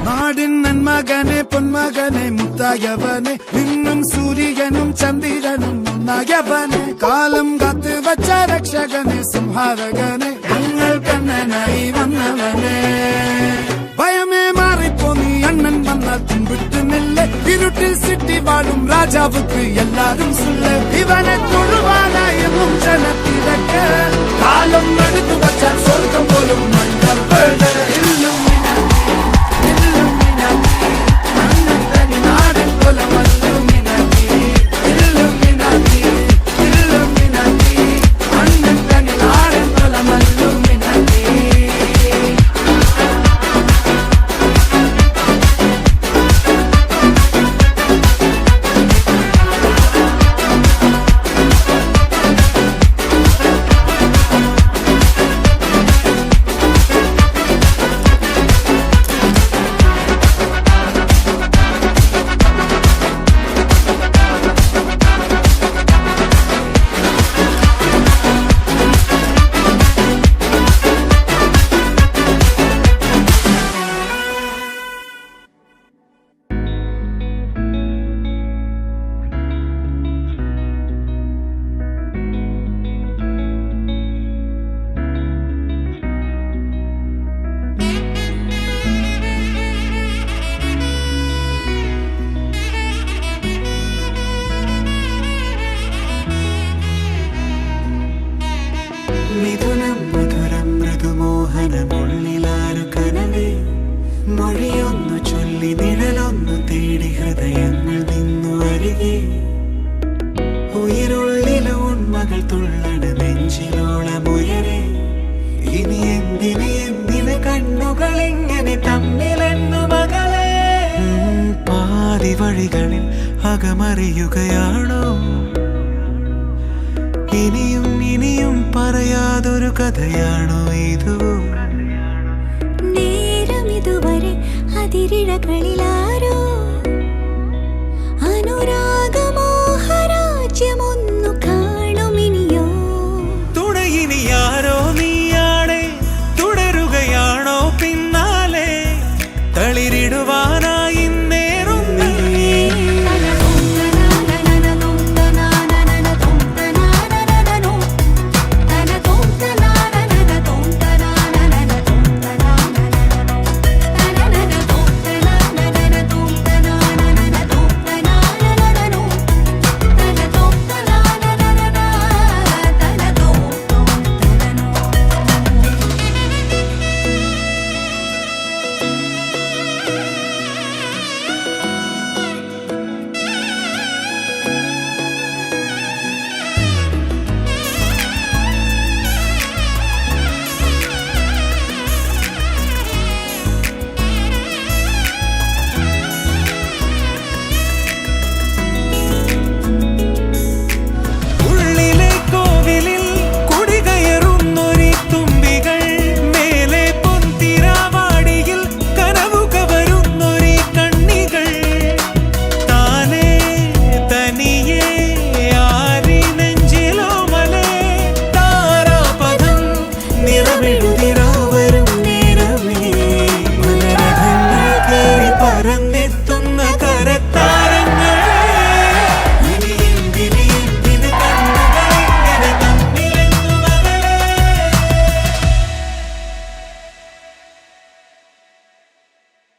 നാടിൻ നന്മകനെ പൊന്മകനെ മുത്തായവനെ നിന്നും സൂര്യനും ചന്ദ്രനും ഒന്നായവനെ കാലം കാത്ത് വച്ച രക്ഷകനെ സംഹാരകനെ ഞങ്ങൾ കണ്ണനായി വന്നവനെ ഭയമേ മാറിപ്പോ നീ അണ്ണൻ വന്നാൽ തുമ്പിട്ടുന്നില്ല ഇരുട്ടിൽ സിറ്റി വാഴും രാജാവുക്ക് എല്ലാരും സുല്ല ഇവനെ തൊഴുവാനായെന്നും ജനത്തിരക്ക് കാലം എടുത്തു വച്ചാൽ സ്വർഗം പോലും മണ്ഡൽ മിഥുനം മധുരം മൃദുമോഹനമുള്ളിലാരു കനവേ മൊഴിയൊന്നു ചൊല്ലി നിഴലൊന്നു തേടി ഹൃദയങ്ങൾ നിന്നു അരികെ ഉயிருള്ളിലെ ഉണ്മകൾ തുള്ളട നെഞ്ചിലോളമുയരെ ഇനി എന്തിന് കണ്ണുകൾ ഇങ്ങനെ തമ്മിലെന്നു മകളെ പാതി വഴികളിൽ അകമറിയുകയാണോ ഇനിയും പറയാതൊരു കഥയാണോ ഇത് നേരം ഇതുവരെ അതിരിഴകളിലാരോ അനുരാഗമോഹരാജ്യമോ